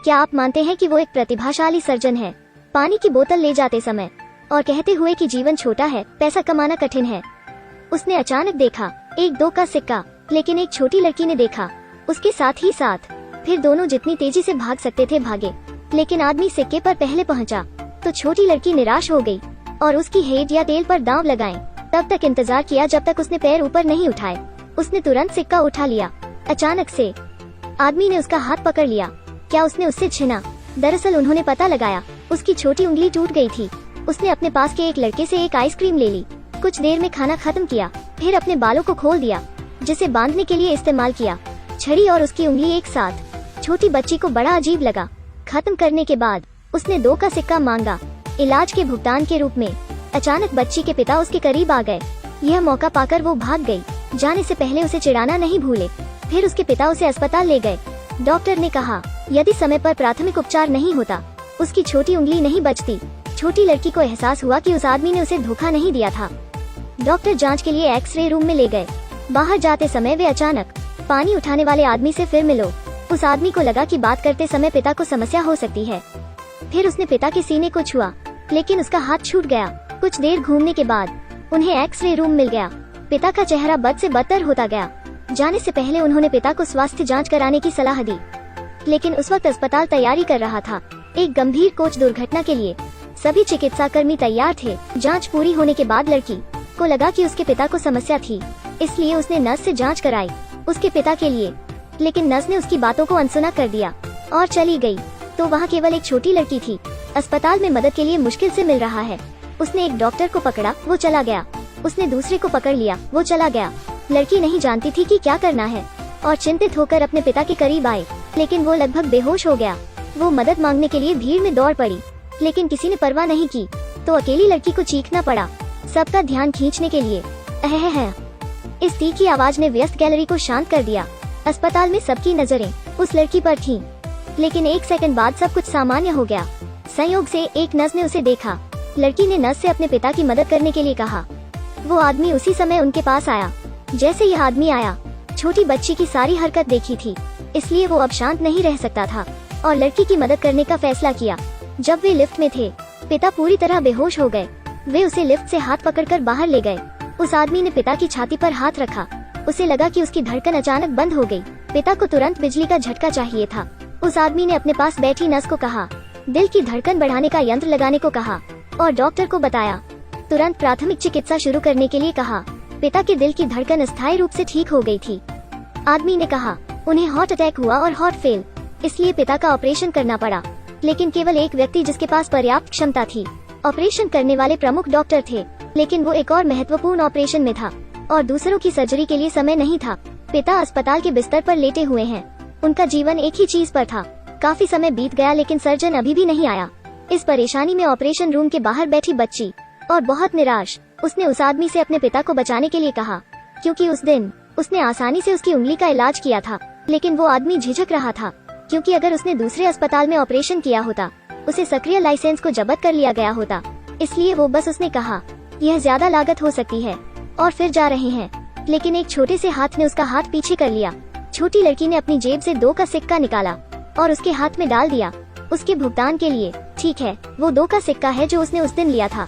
क्या आप मानते हैं कि वो एक प्रतिभाशाली सर्जन है? पानी की बोतल ले जाते समय और कहते हुए कि जीवन छोटा है, पैसा कमाना कठिन है। उसने अचानक देखा एक 2 का सिक्का, लेकिन एक छोटी लड़की ने देखा उसके साथ ही साथ। फिर दोनों जितनी तेजी से भाग सकते थे भागे, लेकिन आदमी सिक्के पर पहले पहुंचा तो छोटी लड़की निराश हो गई और उसकी हेड या तेल पर दांव लगाए। तब तक इंतजार किया जब तक उसने पैर ऊपर नहीं उठाए। उसने तुरंत सिक्का उठा लिया। अचानक से आदमी ने उसका हाथ पकड़ लिया। क्या उसने उससे छीना? दरअसल उन्होंने पता लगाया उसकी छोटी उंगली टूट गई थी। उसने अपने पास के एक लड़के से एक आइसक्रीम ले ली, कुछ देर में खाना खत्म किया, फिर अपने बालों को खोल दिया जिसे बांधने के लिए इस्तेमाल किया। छड़ी और उसकी उंगली एक साथ। छोटी बच्ची को बड़ा अजीब लगा। खत्म करने के बाद उसने 2 का सिक्का मांगा इलाज के भुगतान के रूप में। अचानक बच्ची के पिता उसके करीब आ गए। यह मौका पाकर वो भाग गई। जाने से पहले उसे चिढ़ाना नहीं भूले। फिर उसके पिता उसे अस्पताल ले गए। डॉक्टर ने कहा यदि समय पर प्राथमिक उपचार नहीं होता उसकी छोटी उंगली नहीं बचती। छोटी लड़की को एहसास हुआ कि उस आदमी ने उसे धोखा नहीं दिया था। डॉक्टर जांच के लिए एक्सरे रूम में ले गए। बाहर जाते समय वे अचानक पानी उठाने वाले आदमी से फिर मिलो। उस आदमी को लगा कि बात करते समय पिता को समस्या हो सकती है। फिर उसने पिता के सीने को छुआ, लेकिन उसका हाथ छूट गया। कुछ देर घूमने के बाद उन्हें एक्सरे रूम मिल गया। पिता का चेहरा बद से बदतर होता गया। जाने से पहले उन्होंने पिता को स्वास्थ्य जांच कराने की सलाह दी, लेकिन उस वक्त अस्पताल तैयारी कर रहा था एक गंभीर कोच दुर्घटना के लिए। सभी चिकित्सा कर्मी तैयार थे। जांच पूरी होने के बाद लड़की को लगा कि उसके पिता को समस्या थी, इसलिए उसने नर्स से जांच कराई उसके पिता के लिए, लेकिन नर्स ने उसकी बातों को अनसुना कर दिया और चली गई। तो वहाँ केवल एक छोटी लड़की थी। अस्पताल में मदद के लिए मुश्किल से मिल रहा है। उसने एक डॉक्टर को पकड़ा, वो चला गया। उसने दूसरे को पकड़ लिया, वो चला गया। लड़की नहीं जानती थी कि क्या करना है और चिंतित होकर अपने पिता के करीब आए, लेकिन वो लगभग बेहोश हो गया। वो मदद मांगने के लिए भीड़ में दौड़ पड़ी, लेकिन किसी ने परवाह नहीं की। तो अकेली लड़की को चीखना पड़ा, सबका ध्यान खींचने के लिए। अहह। इस तीखी आवाज ने व्यस्त गैलरी को शांत कर दिया। अस्पताल में सबकी नजरें उस लड़की पर थीं, लेकिन 1 सेकंड बाद सब कुछ सामान्य हो गया। संयोग से एक नर्स ने उसे देखा। लड़की ने नर्स से अपने पिता की मदद करने के लिए कहा। वो आदमी उसी समय उनके पास आया। जैसे यह आदमी आया, छोटी बच्ची की सारी हरकत देखी थी, इसलिए वो अब शांत नहीं रह सकता था और लड़की की मदद करने का फैसला किया। जब वे लिफ्ट में थे, पिता पूरी तरह बेहोश हो गए। वे उसे लिफ्ट से हाथ पकड़कर बाहर ले गए। उस आदमी ने पिता की छाती पर हाथ रखा। उसे लगा कि उसकी धड़कन अचानक बंद हो गई। पिता को तुरंत बिजली का झटका चाहिए था। उस आदमी ने अपने पास बैठी नर्स को कहा, दिल की धड़कन बढ़ाने का यंत्र लगाने को कहा और डॉक्टर को बताया। तुरंत प्राथमिक चिकित्सा शुरू करने के लिए कहा। पिता के दिल की धड़कन अस्थायी रूप से ठीक हो गई थी। आदमी ने कहा उन्हें हार्ट अटैक हुआ और हार्ट फेल, इसलिए पिता का ऑपरेशन करना पड़ा। लेकिन केवल एक व्यक्ति जिसके पास पर्याप्त क्षमता थी। ऑपरेशन करने वाले प्रमुख डॉक्टर थे, लेकिन वो एक और महत्वपूर्ण ऑपरेशन में था और दूसरों की सर्जरी के लिए समय नहीं था। पिता अस्पताल के बिस्तर पर लेटे हुए हैं। उनका जीवन एक ही चीज पर था। काफी समय बीत गया, लेकिन सर्जन अभी भी नहीं आया। इस परेशानी में ऑपरेशन रूम के बाहर बैठी बच्ची और बहुत निराश, उसने उस आदमी से अपने पिता को बचाने के लिए कहा, क्योंकि उस दिन उसने आसानी से उसकी उंगली का इलाज किया था। लेकिन वो आदमी झिझक रहा था, क्योंकि अगर उसने दूसरे अस्पताल में ऑपरेशन किया होता, उसे सक्रिय लाइसेंस को जब्त कर लिया गया होता। इसलिए वो बस उसने कहा यह ज्यादा लागत हो सकती है और फिर जा रहे हैं। लेकिन एक छोटे से हाथ ने उसका हाथ पीछे कर लिया। छोटी लड़की ने अपनी जेब से 2 का सिक्का निकाला और उसके हाथ में डाल दिया उसके भुगतान के लिए। ठीक है, वो 2 का सिक्का है जो उसने उस दिन लिया था।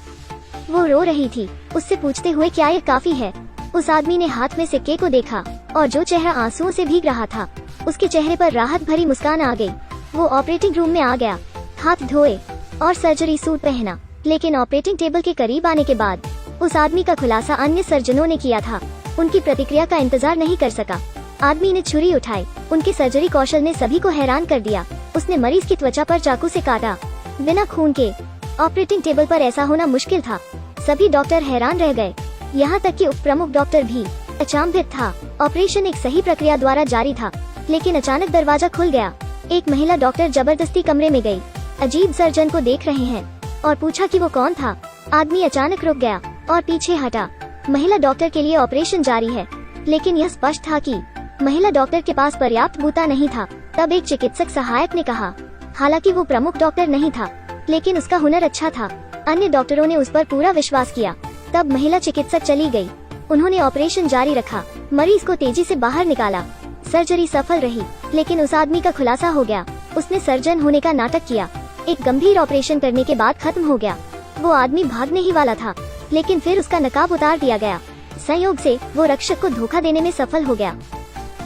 वो रो रही थी, उससे पूछते हुए क्या यह काफी है? उस आदमी ने हाथ में सिक्के को देखा और जो चेहरा आंसुओं से भीग रहा था, उसके चेहरे पर राहत भरी मुस्कान आ गई। वो ऑपरेटिंग रूम में आ गया, हाथ धोए और सर्जरी सूट पहना। लेकिन ऑपरेटिंग टेबल के करीब आने के बाद उस आदमी का खुलासा अन्य सर्जनों ने किया था। उनकी प्रतिक्रिया का इंतजार नहीं कर सका। आदमी ने छुरी उठाई। उनके सर्जरी कौशल ने सभी को हैरान कर दिया। उसने मरीज की त्वचा पर चाकू से काटा, बिना खून के। ऑपरेटिंग टेबल पर ऐसा होना मुश्किल था। सभी डॉक्टर हैरान रह गए, यहाँ तक कि उप प्रमुख डॉक्टर भी अचंभित था। ऑपरेशन एक सही प्रक्रिया द्वारा जारी था, लेकिन अचानक दरवाजा खुल गया। एक महिला डॉक्टर जबरदस्ती कमरे में गई। अजीब सर्जन को देख रहे हैं और पूछा कि वो कौन था। आदमी अचानक रुक गया और पीछे हटा। महिला डॉक्टर के लिए ऑपरेशन जारी है, लेकिन यह स्पष्ट था कि महिला डॉक्टर के पास पर्याप्त बूता नहीं था। तब एक चिकित्सक सहायक ने कहा, हालांकि वो प्रमुख डॉक्टर नहीं था, लेकिन उसका हुनर अच्छा था। अन्य डॉक्टरों ने उस पर पूरा विश्वास किया। तब महिला चिकित्सक चली गई। उन्होंने ऑपरेशन जारी रखा, मरीज को तेजी से बाहर निकाला। सर्जरी सफल रही, लेकिन उस आदमी का खुलासा हो गया। उसने सर्जन होने का नाटक किया। एक गंभीर ऑपरेशन करने के बाद खत्म हो गया। वो आदमी भागने ही वाला था, लेकिन फिर उसका नकाब उतार दिया गया। संयोग से वो रक्षक को धोखा देने में सफल हो गया।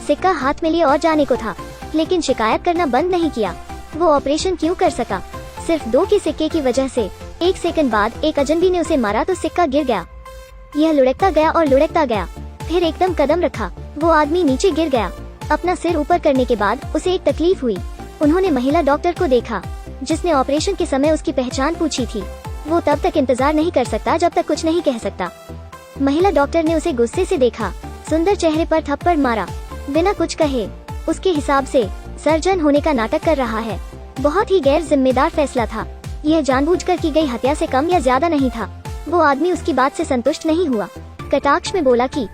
सिक्का हाथ में लिए और जाने को था, लेकिन शिकायत करना बंद नहीं किया। वो ऑपरेशन क्यों कर सका? सिर्फ 2 के सिक्के की वजह से। 1 सेकंड बाद एक अजनबी ने उसे मारा तो सिक्का गिर गया। यह लुढ़कता गया और लुढ़कता गया, फिर एकदम कदम रखा। वो आदमी नीचे गिर गया। अपना सिर ऊपर करने के बाद उसे एक तकलीफ हुई। उन्होंने महिला डॉक्टर को देखा, जिसने ऑपरेशन के समय उसकी पहचान पूछी थी। वो तब तक इंतजार नहीं कर सकता जब तक कुछ नहीं कह सकता। महिला डॉक्टर ने उसे गुस्से से देखा, सुंदर चेहरे पर थप्पड़ मारा, बिना कुछ कहे। उसके हिसाब से सर्जन होने का नाटक कर रहा है। बहुत ही गैर जिम्मेदार फैसला था। यह जानबूझकर की गई हत्या से कम या ज्यादा नहीं था। वो आदमी उसकी बात से संतुष्ट नहीं हुआ। कटाक्ष में बोला कि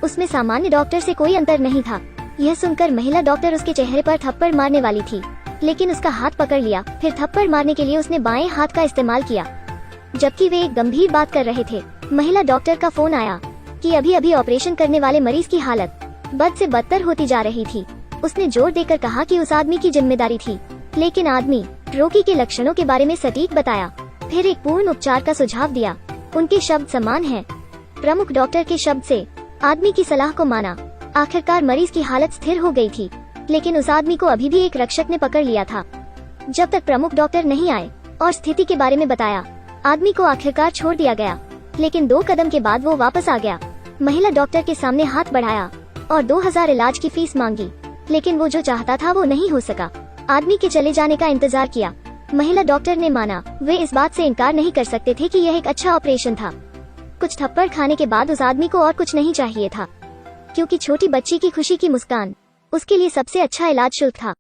उसमें सामान्य डॉक्टर से कोई अंतर नहीं था। यह सुनकर महिला डॉक्टर उसके चेहरे पर थप्पड़ मारने वाली थी, लेकिन उसका हाथ पकड़ लिया। फिर थप्पड़ मारने के लिए उसने बाएं हाथ का इस्तेमाल किया, जबकि वे एक गंभीर बात कर रहे थे। महिला डॉक्टर का फोन आया कि अभी अभी ऑपरेशन करने वाले मरीज की हालत बद से बदतर होती जा रही थी। उसने जोर देकर कहा कि उस आदमी की जिम्मेदारी थी, लेकिन आदमी रोगी के लक्षणों के बारे में सटीक बताया। फिर एक पूर्ण उपचार का सुझाव दिया। उनके शब्द समान हैं। प्रमुख डॉक्टर के शब्द से आदमी की सलाह को माना। आखिरकार मरीज की हालत स्थिर हो गई थी, लेकिन उस आदमी को अभी भी एक रक्षक ने पकड़ लिया था। जब तक प्रमुख डॉक्टर नहीं आए और स्थिति के बारे में बताया, आदमी को आखिरकार छोड़ दिया गया। लेकिन 2 कदम के बाद वो वापस आ गया। महिला डॉक्टर के सामने हाथ बढ़ाया और 2000 इलाज की फीस मांगी, लेकिन वो जो चाहता था वो नहीं हो सका। आदमी के चले जाने का इंतजार किया। महिला डॉक्टर ने माना। वे इस बात से इनकार नहीं कर सकते थे कि यह एक अच्छा ऑपरेशन था। कुछ थप्पड़ खाने के बाद उस आदमी को और कुछ नहीं चाहिए था, क्योंकि छोटी बच्ची की खुशी की मुस्कान उसके लिए सबसे अच्छा इलाज शुल्क था।